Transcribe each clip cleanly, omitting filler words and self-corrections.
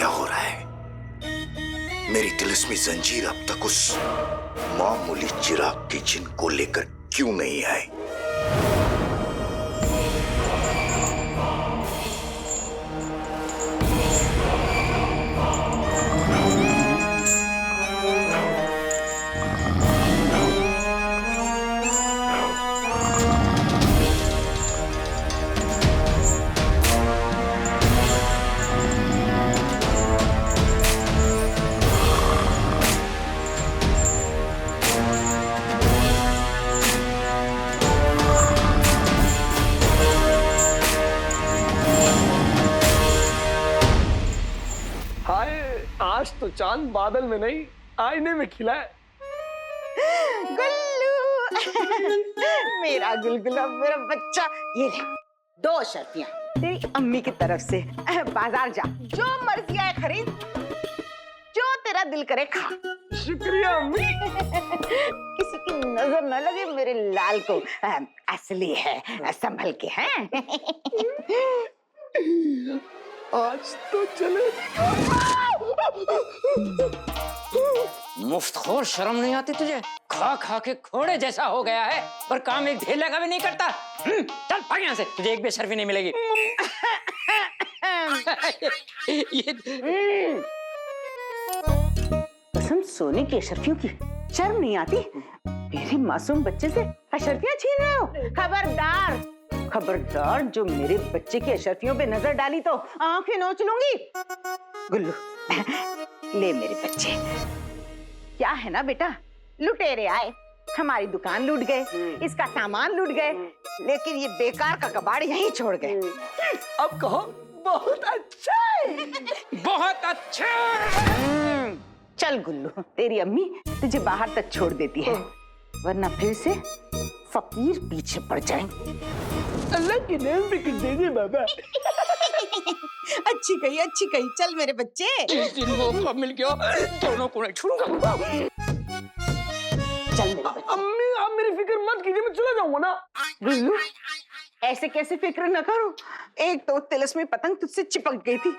क्या हो रहा है? मेरी तिलिस्मी जंजीर अब तक उस मामूली चिराग की जिन को लेकर क्यों नहीं आई? आज तो चांद बादल में नहीं आईने में खिला है। गुल्लू मेरा गुलगुला, मेरा बच्चा। ये ले 2 शर्तियां तेरी अम्मी की तरफ से। बाजार जा, जो मर्जी आए खरीद, जो तेरा दिल करे खा। शुक्रिया अम्मी। किसी की नजर न लगे मेरे लाल को। असली है, संभल के हैं। आज तो चले। मुफ्तखोर, शर्म नहीं आती तुझे? खा खा के घोड़े जैसा हो गया है, पर काम एक ढेले का भी नहीं करता। चल भाग यहाँ से, तुझे एक भी शर्फी नहीं मिलेगी। कसम सोने की अशर्फियों की, शर्म नहीं आती? मेरे मासूम बच्चे से अशर्फियां छीन रहे हो? खबरदार खबरदार, जो मेरे बच्चे की अशर्फियों पे नजर डाली तो आंखें नोच लूंगी। गुल्लू ले मेरे बच्चे। क्या है ना बेटा, लुटेरे आए, हमारी दुकान लूट गए, इसका सामान लूट गए, लेकिन ये बेकार का कबाड़ यहीं छोड़ गए। अब कहो बहुत अच्छे, बहुत अच्छे। चल गुल्लू, तेरी अम्मी तुझे बाहर तक छोड़ देती है, वरना फिर से फकीर पीछे पड़ जाएंगे। अल्लाह की नेम भी कर देंगे बाबा। अच्छी कही, चल मेरे बच्चे। इस दिन मौका मिल गया, दोनों को नहीं छोड़ूंगा। चल मेरे बच्चे। अम्मी आप मेरी फिक्र मत कीजिए, मैं चला जाऊंगा ना। गुल्लू ऐसे कैसे फिक्र न करो, एक तो तिलिस्मी पतंग तुझसे चिपक गई थी,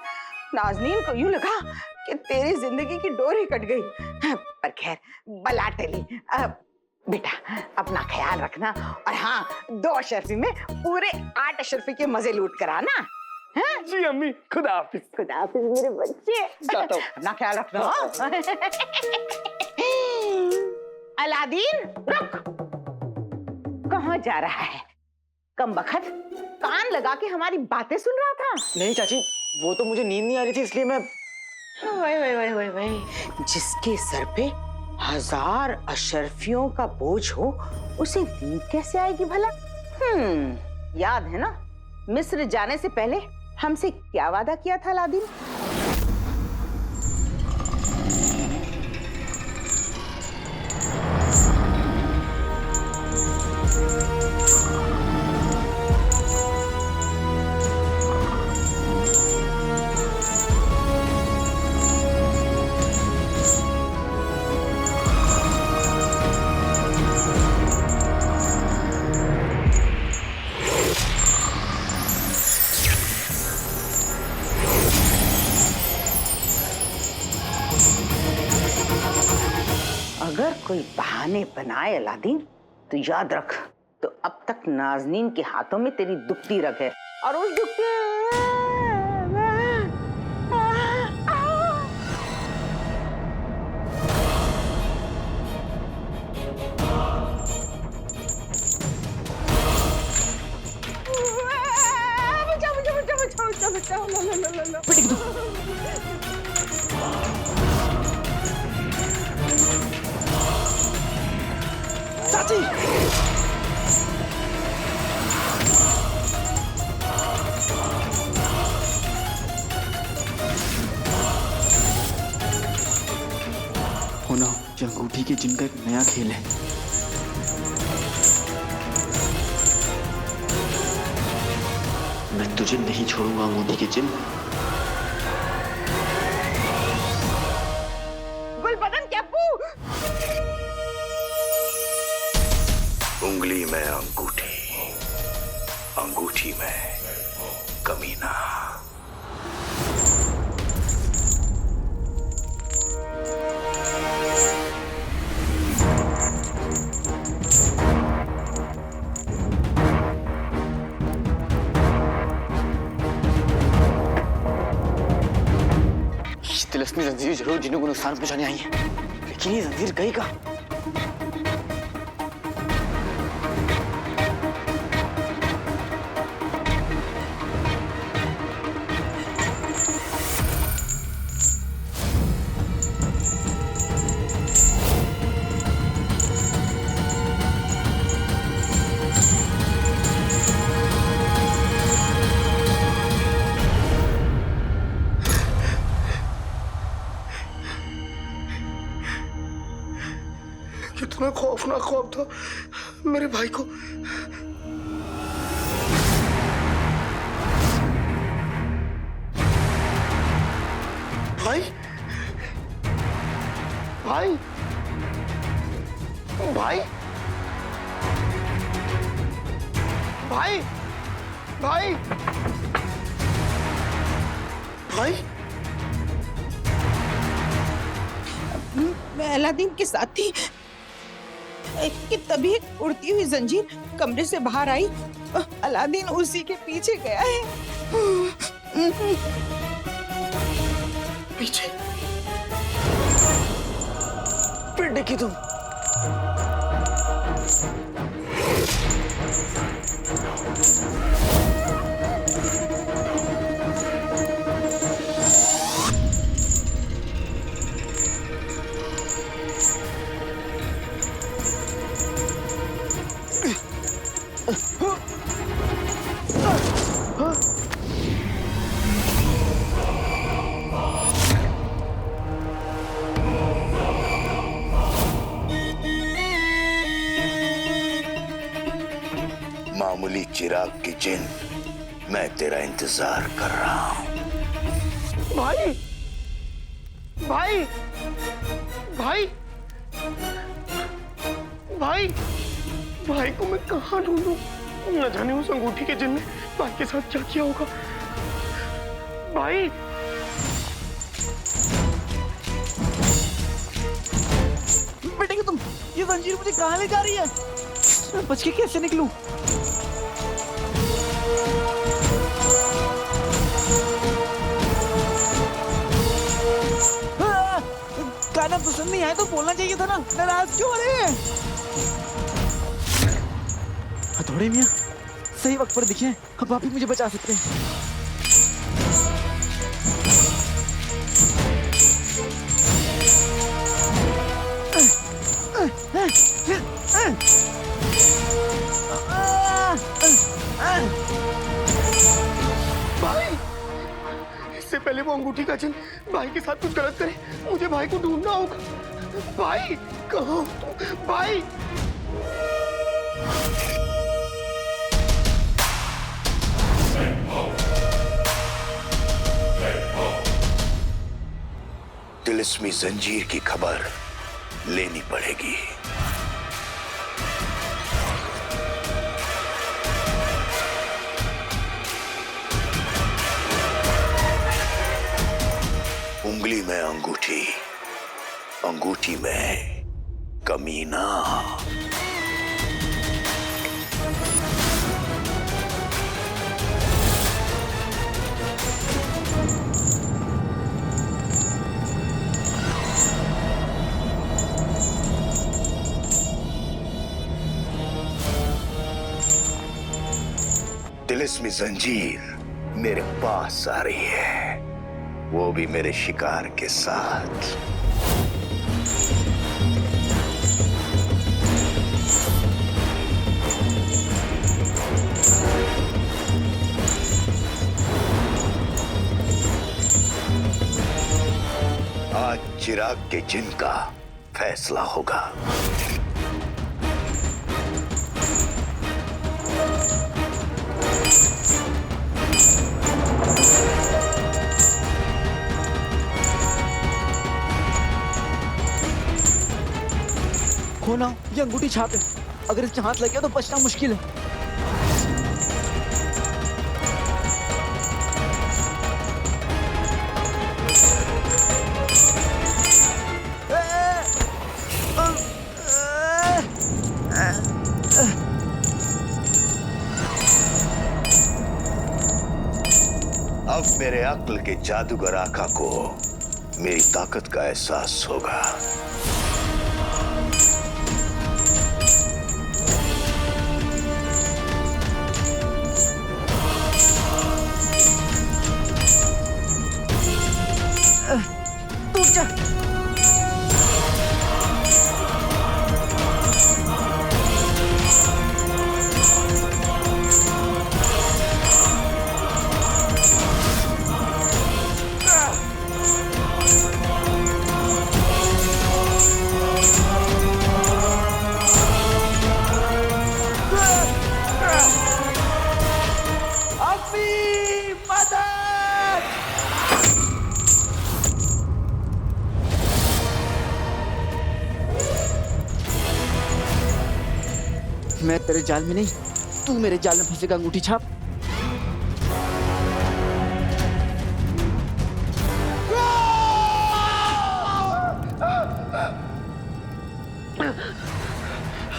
नाज़नीन को यूं लगा कि तेरी जिंदगी की डोरी कट गई, पर खैर बला टली। बेटा अपना ख्याल रखना, और हाँ 2 अशर्फी में पूरे 8 अशर्फी के मजे लूट कर आना। हाँ? जी अम्मी, खुदा हाफिज। खुदा हाफिज मेरे बच्चे। जाता हूँ। अपना ख्याल रखना। अलादीन रुक, कहाँ जा रहा है? कम बखत कान लगा के हमारी बातें सुन रहा था। नहीं चाची, वो तो मुझे नींद नहीं आ रही थी, इसलिए मैं। वही जिसके सर पे 1000 अशर्फियों का बोझ हो, उसे नींद कैसे आएगी भला? याद है ना मिस्र जाने से पहले हमसे क्या वादा किया था अलादीन? अगर कोई बहाने बनाए अलादीन तो याद रख, तो अब तक नाज़नीन के हाथों में तेरी दुखती रग है, और उस दुखती बचाओ पिटिक दो। चाची होना, ये अंगूठी के जिन का एक नया खेल है। मैं तुझे नहीं छोड़ूंगा अंगूठी के जिन। गुलबदन कैपू। उंगली में अंगूठी, अंगूठी में कमीना। तिलस्मी जंजीर जरूर जिन्हों को नुकसान पहुंचाने आई है, लेकिन ये जंजीर गई कहाँ? कितना खौफनाक ख्वाब था मेरे भाई को। भाई भाई भाई भाई भाई भाई मैं अलादीन के साथ थी कि तभी एक उड़ती हुई जंजीर कमरे से बाहर आई। अलादीन उसी के पीछे गया है। पीछे फिर देखी तुम। मामूली चिराग की जिन, मैं तेरा इंतजार कर रहा हूं। भाई भाई भाई भाई भाई को मैं कहाँ ढूंढूं? न जाने उस अंगूठी के जिन ने भाई के साथ क्या किया होगा। भाई बेटे तुम, ये जंजीर मुझे कहाँ ले जा रही है? मैं बच के कैसे निकलूं? गाना पसंद नहीं आया तो बोलना चाहिए था ना, नाराज क्यों हो रहे हैं? हथौड़े मियां सही वक्त पर दिखे, अब आप ही मुझे बचा सकते हैं। भाई इससे पहले वो अंगूठी का जिन भाई के साथ कुछ गलत करे, मुझे भाई को ढूंढना होगा। भाई कहाँ हो तुम? भाई तिलिस्मी जंजीर की खबर लेनी पड़ेगी। उंगली में अंगूठी, अंगूठी में कमीना। तिलिस्मी जंजीर मेरे पास आ रही है, वो भी मेरे शिकार के साथ। आज चिराग के जिन का फैसला होगा। खोना, ये अंगूठी छाप है, अगर इसके हाथ लग गया तो बचना मुश्किल है। अब मेरे अक्ल के जादूगर आका को मेरी ताकत का एहसास होगा। दूर जा। अपनी मदद। मैं तेरे जाल में नहीं, तू मेरे जाल में फंसेगा अंगूठी छाप।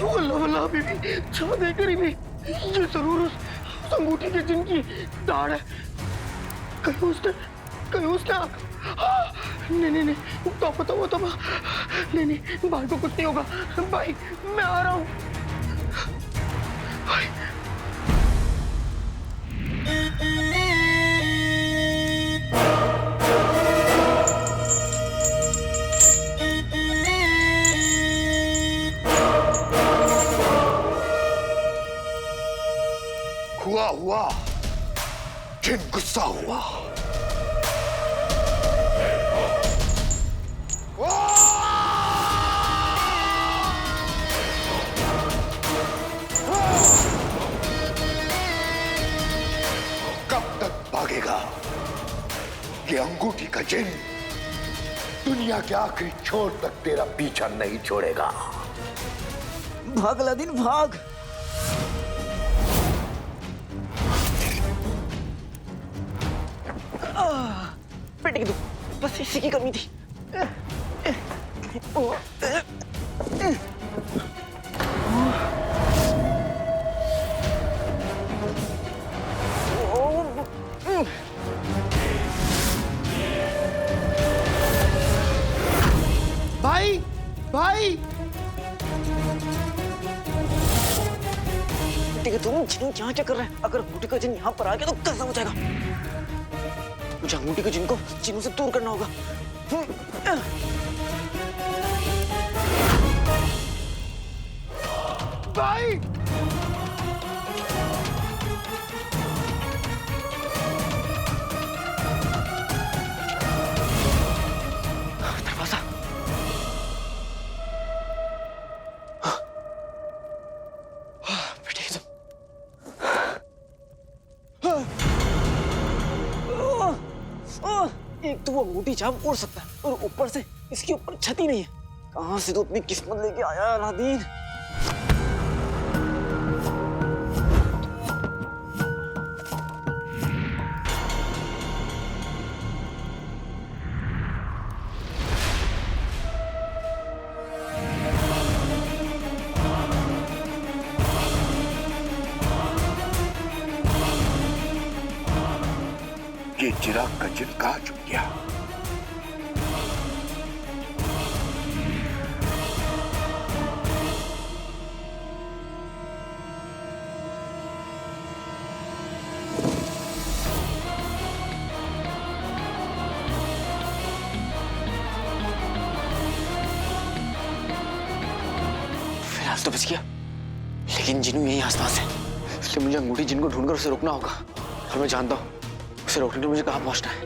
वल्लाह वल्लाह बीबी, छा दे करीबी, ये जरूर उस अंगूठी के जिन की दाढ़ है। कहीं उसने हाँ, नहीं, तौबा, नहीं, भाई को कुछ नहीं होगा। भाई, मैं आ रहा हूँ। भाई, हुआ, जिन गुस्सा हुआ। कब तक भागेगा? ये अंगूठी का जिन दुनिया के आखिरी छोर तक तेरा पीछा नहीं छोड़ेगा। भाग अलादीन भाग। बेटे की बस इसी की कमी थी। भाई, ठीक है, तुम जिन यहाँ क्या कर रहे हैं? अगर अंगूठी का जिन यहाँ पर आ गया तो कैसा हो जाएगा? मुझे अंगूठी के जिन को जिनों से दूर करना होगा। भाई, दरवाजा। बेटे एक तो वो अंगूठी छाप उड़ सकता है और ऊपर से इसके ऊपर छत ही नहीं है। कहां से तो अपनी किस्मत लेके आया अलादीन। ये चिराग का जिन कहां छुप गया? फिलहाल तो बच गया, लेकिन जिनू यही आसपास है, इसलिए मुझे अंगूठी जिन को ढूंढकर उसे रोकना होगा। और मैं जानता हूँ उसे रोकने के लिए मुझे कहाँ पहुंचना है।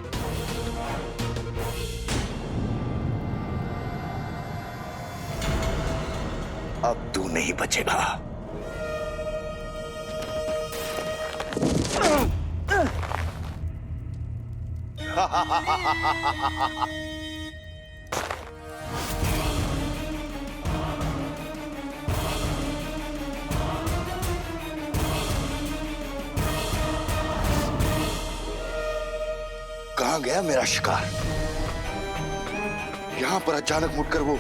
अब तू नहीं बचेगा। कहां गया मेरा शिकार? यहां पर अचानक मुड़कर वो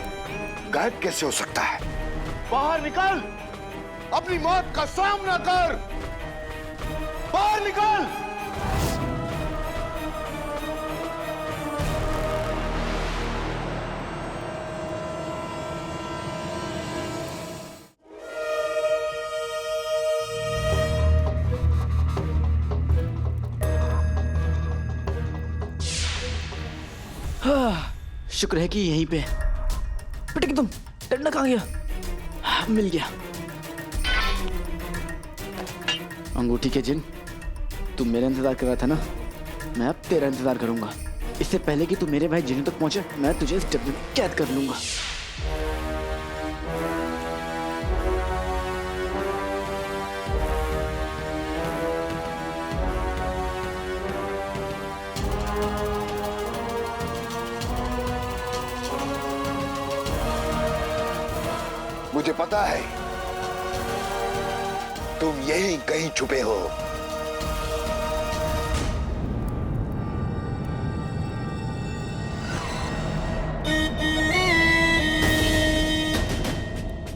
गायब कैसे हो सकता है? बाहर निकल, अपनी मौत का सामना कर। बाहर निकल। शुक्र है कि यहीं पे है। बेटे तुम डंडा कहाँ गया? मिल गया। अंगूठी के जिन, तू मेरा इंतजार कर रहा था ना, मैं अब तेरा इंतजार करूंगा। इससे पहले कि तू मेरे भाई जिन्हों तक पहुंचे, मैं तुझे इस डब्बे में कैद कर लूंगा। मुझे पता है तुम यहीं कहीं छुपे हो।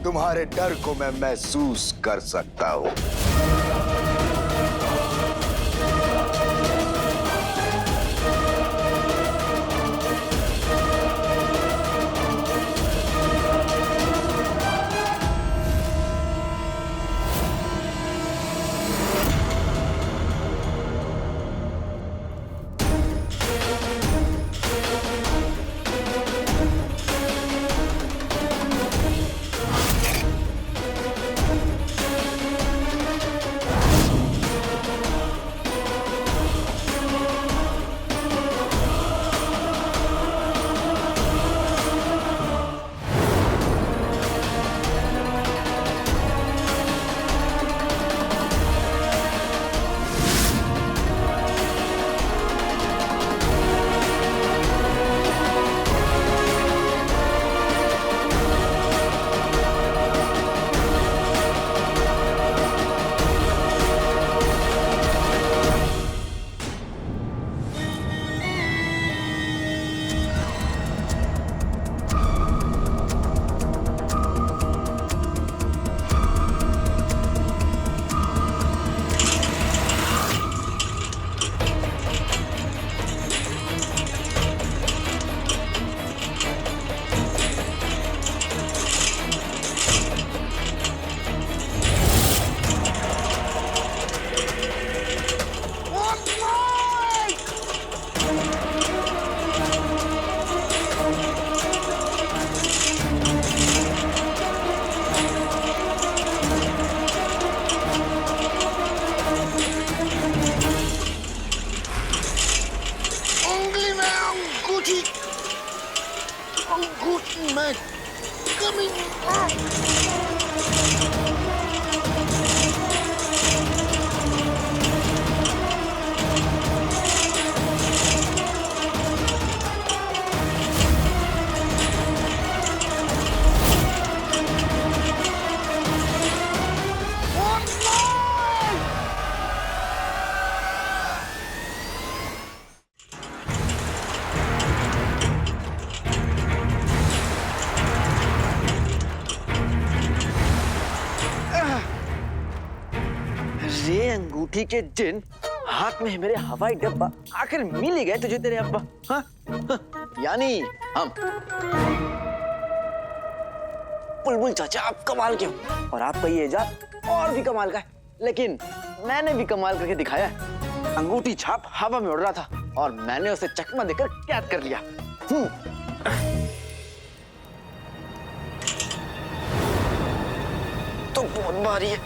तुम्हारे डर को मैं महसूस कर सकता हूं। अंगूठी में कमी। रे अंगूठी के जिन, हाथ में मेरे हवाई डब्बा, आखिर मिल ही गए तुझे तेरे अब्बा। हाँ? यानी हम। बुलबुल चाचा आप कमाल के हो और आपका ये इजाद और भी कमाल का है, लेकिन मैंने भी कमाल करके दिखाया है। अंगूठी छाप हवा में उड़ रहा था और मैंने उसे चकमा देकर कैद कर लिया। तो बहुत भारी है।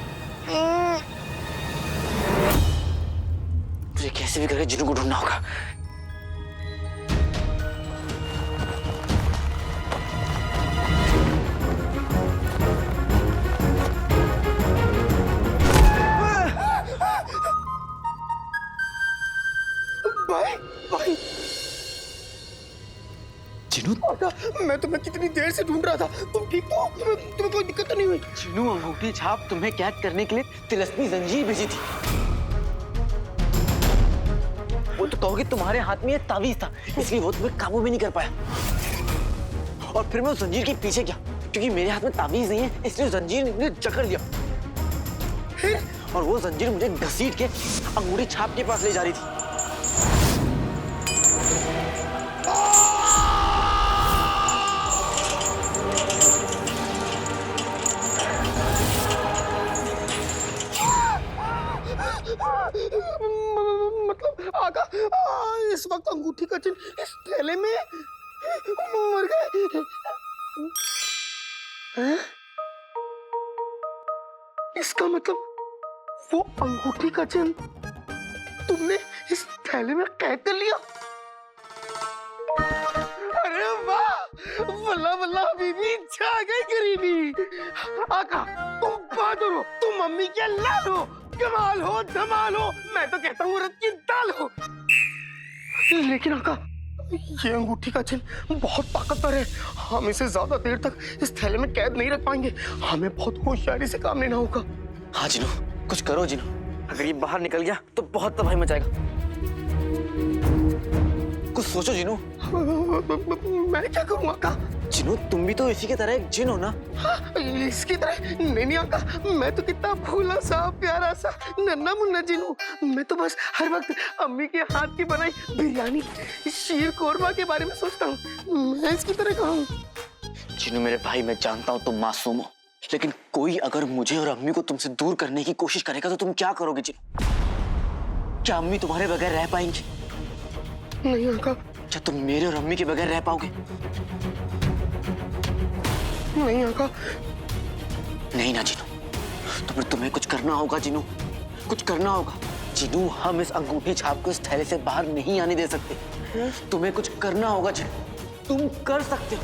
मुझे कैसे भी करके जिन्नू को ढूंढना होगा। भाई जिन्नू, मैं तुम्हें कितनी देर से ढूंढ रहा था। तुम ठीक तो हो? तुम्हें कोई दिक्कत तो नहीं हुई? जिन्नू अंगूठी छाप तुम्हें कैद करने के लिए तिलस्मी जंजीर भेजी थी। वो तो कहोगे तुम्हारे हाथ में ये तावीज था, इसलिए वो तुम्हें काबू भी नहीं कर पाया। और फिर मैं उस जंजीर के पीछे गया, क्योंकि मेरे हाथ में तावीज नहीं है, इसलिए जंजीर ने मुझे जकड़ लिया। और वो जंजीर मुझे घसीट के अंगूठी छाप के पास ले जा रही थी। मतलब आका, इस वक्त अंगूठी का चिन्ह इस थैले में मर गए। हैं? इसका मतलब वो अंगूठी का चिन्ह तुमने इस थैले में कैद कर लिया। अरे वाह, वल्ला वल्ला बीबी, छा गई गरीबी। आका तुम बहादुर हो, तुम मम्मी के लाल हो, कमाल हो, धमाल हो, मैं तो कहता हूँ उड़द की दाल हो। लेकिन आका, ये अंगूठी का चिन्ह बहुत ताकतवर है, हम इसे ज्यादा देर तक इस थैले में कैद नहीं रख पाएंगे, हमें बहुत होशियारी से काम लेना होगा। हाँ जिनू, कुछ करो जिनू, अगर ये बाहर निकल गया तो बहुत तबाही मचाएगा। कुछ सोचो जिनू। मैं क्या करूँ आका? जिनू, तुम भी तो इसी की तरह एक जिन हो ना। हाँ, इसकी तरह नहीं आका, मैं तो कितना भोला सा, प्यारा सा, नन्हा मुन्ना जिन हूँ। मैं तो बस हर वक्त अम्मी के हाथ की बनाई बिरयानी, शीर कोरमा के बारे में सोचता हूँ। मैं इसकी तरह कहूँ? जिनू मेरे भाई, मैं जानता हूँ तुम मासूम हो, लेकिन कोई अगर मुझे और अम्मी को तुमसे दूर करने की कोशिश करेगा तो तुम क्या करोगे जिनू? क्या अम्मी तुम्हारे बगैर रह पाएंगी? नहीं आका। क्या तुम मेरे और अम्मी के बगैर रह पाओगे? नहीं आका। नहीं ना जिनू, तो फिर तुम्हें कुछ करना होगा जिनू, कुछ करना होगा। जिनू, हम इस अंगूठी छाप को इस थैले से बाहर नहीं आने दे सकते। तुम्हें कुछ करना होगा जिनू, तुम कर सकते हो।